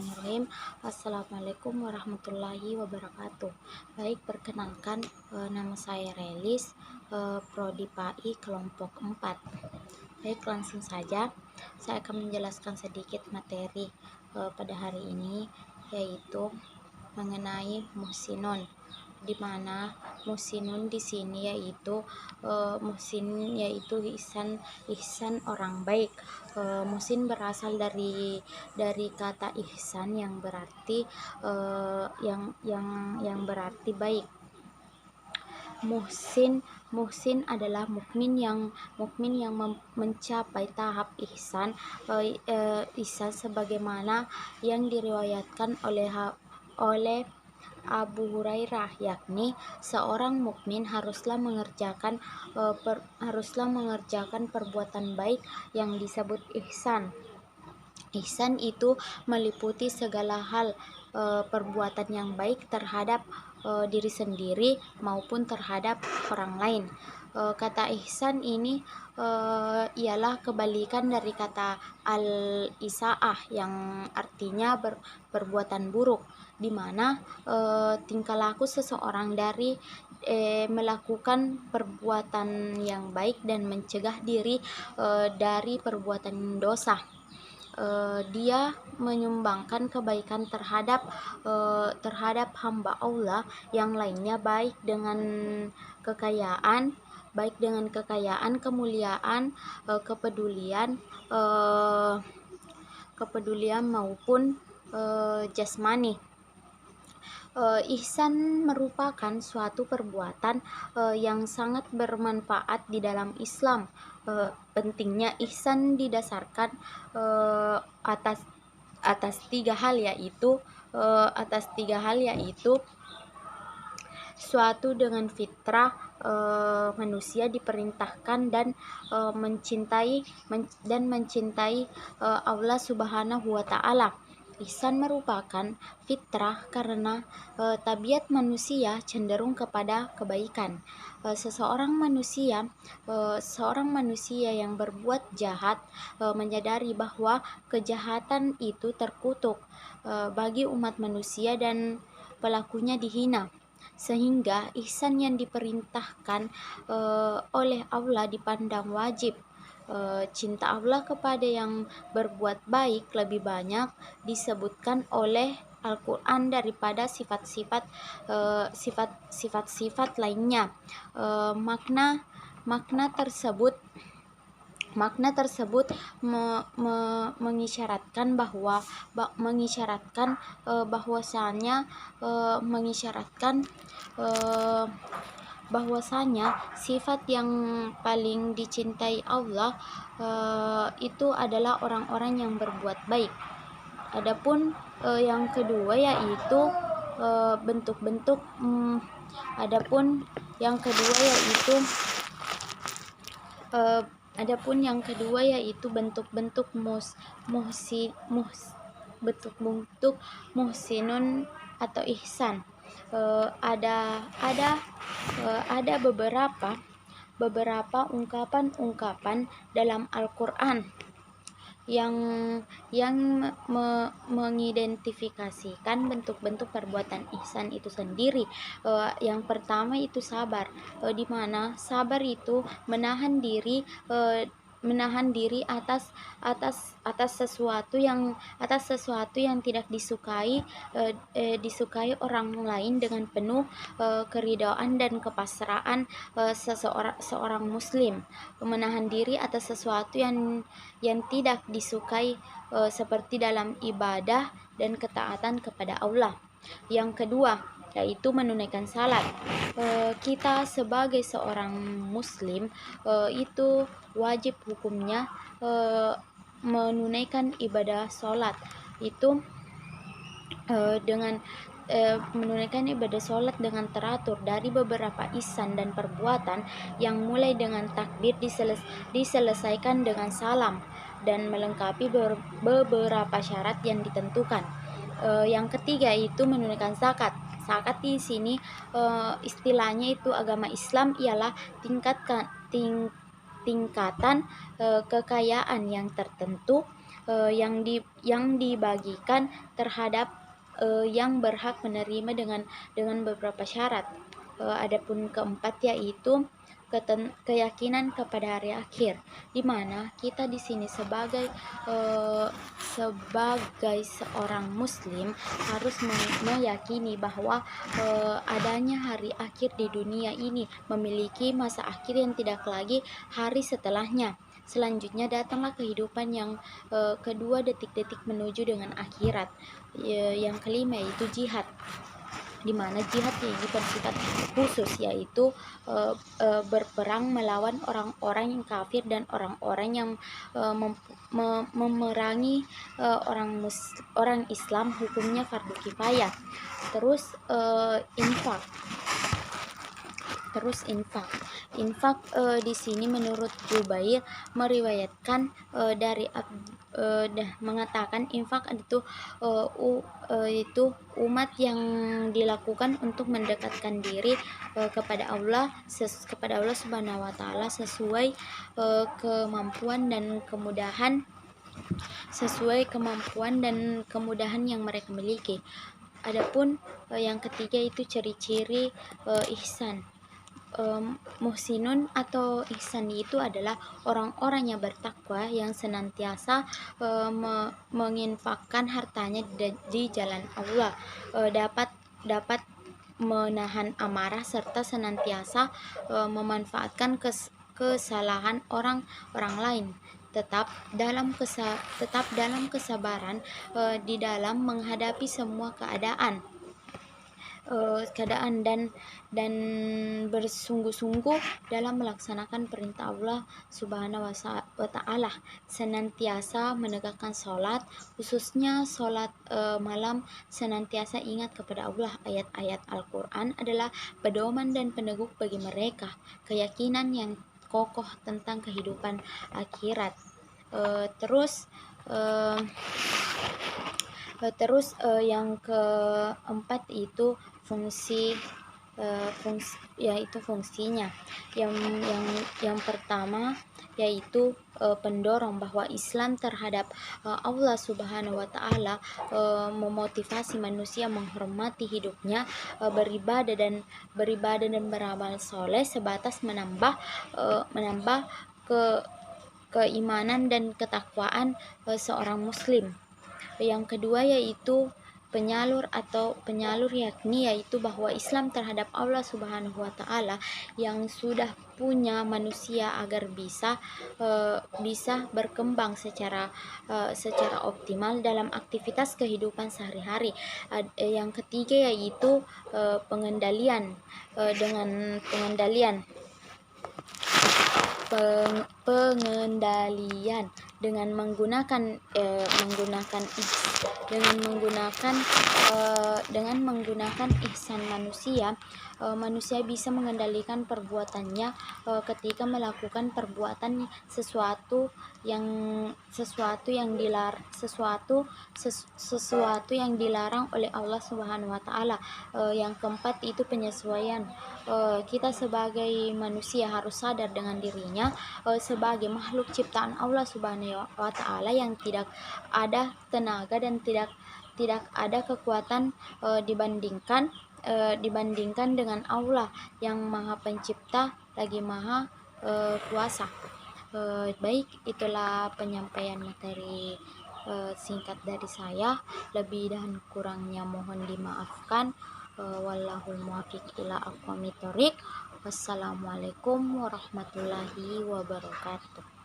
Bismillahirrahmanirrahim. Assalamualaikum warahmatullahi wabarakatuh. Baik, perkenalkan, nama saya Relis, Prodi PAI kelompok 4. Baik, langsung saja saya akan menjelaskan sedikit materi pada hari ini, yaitu mengenai muhsinun, di mana muhsinun di sini yaitu ihsan orang baik. Muhsin berasal dari kata ihsan yang berarti yang berarti baik. Muhsin adalah mukmin yang mencapai tahap ihsan, ihsan sebagaimana yang diriwayatkan oleh Abu Hurairah, yakni seorang mukmin haruslah mengerjakan perbuatan baik yang disebut ihsan. Ihsan itu meliputi segala hal perbuatan yang baik terhadap diri sendiri maupun terhadap orang lain. Kata ihsan ini ialah kebalikan dari kata al-isaah yang artinya perbuatan buruk, di mana tingkah laku seseorang dari melakukan perbuatan yang baik dan mencegah diri dari perbuatan dosa. Dia menyumbangkan kebaikan terhadap hamba Allah yang lainnya, baik dengan kekayaan, kemuliaan, kepedulian maupun jasmani. Ihsan merupakan suatu perbuatan yang sangat bermanfaat di dalam Islam. Pentingnya ihsan didasarkan atas tiga hal, yaitu suatu dengan fitrah manusia diperintahkan dan mencintai Allah Subhanahu wa Ta'ala. Ihsan merupakan fitrah karena tabiat manusia cenderung kepada kebaikan. Seorang manusia yang berbuat jahat menyadari bahwa kejahatan itu terkutuk bagi umat manusia dan pelakunya dihina, sehingga ihsan yang diperintahkan oleh Allah dipandang wajib. Cinta Allah kepada yang berbuat baik lebih banyak disebutkan oleh Al-Quran daripada sifat-sifat lainnya. Makna tersebut mengisyaratkan bahwasanya sifat yang paling dicintai Allah itu adalah orang-orang yang berbuat baik. Adapun yang kedua yaitu bentuk-bentuk muhsinun atau ihsan. Ada beberapa ungkapan-ungkapan dalam Al-Quran yang mengidentifikasikan bentuk-bentuk perbuatan ihsan itu sendiri. Yang pertama itu sabar, di mana sabar itu menahan diri atas sesuatu yang tidak disukai orang lain dengan penuh keridhaan dan kepasrahan seorang muslim. Menahan diri atas sesuatu yang tidak disukai seperti dalam ibadah dan ketaatan kepada Allah. Yang kedua yaitu menunaikan salat. Kita sebagai seorang muslim itu wajib hukumnya menunaikan ibadah salat itu menunaikan ibadah salat dengan teratur dari beberapa ihsan dan perbuatan yang mulai dengan takbir diselesaikan dengan salam dan melengkapi beberapa syarat yang ditentukan. Yang ketiga itu menunaikan zakat. Zakat di sini istilahnya itu agama Islam ialah tingkatan kekayaan yang tertentu yang dibagikan terhadap yang berhak menerima dengan beberapa syarat. Adapun keempat yaitu keyakinan kepada hari akhir, di mana kita di sini sebagai seorang muslim harus meyakini bahwa adanya hari akhir di dunia ini, memiliki masa akhir yang tidak lagi hari setelahnya. Selanjutnya datanglah kehidupan yang kedua, detik-detik menuju dengan akhirat. Yang kelima yaitu jihad, di mana jihad ini bersifat khusus, yaitu berperang melawan orang-orang yang kafir dan orang-orang yang memerangi orang Islam, hukumnya fardu kifayah. Terus infak di sini menurut Jubair meriwayatkan mengatakan infak itu umat yang dilakukan untuk mendekatkan diri kepada Allah Subhanahu wa taala sesuai kemampuan dan kemudahan yang mereka miliki. Adapun yang ketiga itu ciri-ciri ihsan. Muhsinun atau ihsan itu adalah orang-orang yang bertakwa yang senantiasa menginfakkan hartanya di jalan Allah, dapat menahan amarah serta senantiasa memanfaatkan kesalahan orang lain, tetap dalam kesabaran di dalam menghadapi semua keadaan dan bersungguh-sungguh dalam melaksanakan perintah Allah Subhanahu wa taala, senantiasa menegakkan sholat, khususnya sholat malam, senantiasa ingat kepada Allah. Ayat-ayat Al-Quran adalah pedoman dan peneguh bagi mereka, keyakinan yang kokoh tentang kehidupan akhirat. Yang keempat itu fungsinya. Yang pertama yaitu pendorong bahwa Islam terhadap Allah Subhanahu wa taala memotivasi manusia menghormati hidupnya, beribadah dan beramal soleh sebatas menambah keimanan dan ketakwaan seorang muslim. Yang kedua yaitu penyalur yakni yaitu bahwa Islam terhadap Allah Subhanahu wa taala yang sudah punya manusia agar bisa berkembang secara optimal dalam aktivitas kehidupan sehari-hari. Yang ketiga yaitu pengendalian dengan menggunakan ihsan manusia bisa mengendalikan perbuatannya ketika melakukan sesuatu yang dilarang oleh Allah Subhanahu wa taala. Yang keempat itu penyesuaian. Kita sebagai manusia harus sadar dengan dirinya sebagai makhluk ciptaan Allah Subhanahu wa taala yang tidak ada tenaga dan tidak ada kekuatan dibandingkan dengan Allah yang Maha Pencipta lagi Maha Kuasa. Baik, itulah penyampaian materi singkat dari saya. Lebih dan kurangnya mohon dimaafkan. Wallahul muwaffiq ila aqwamit thoriq. Wassalamualaikum warahmatullahi wabarakatuh.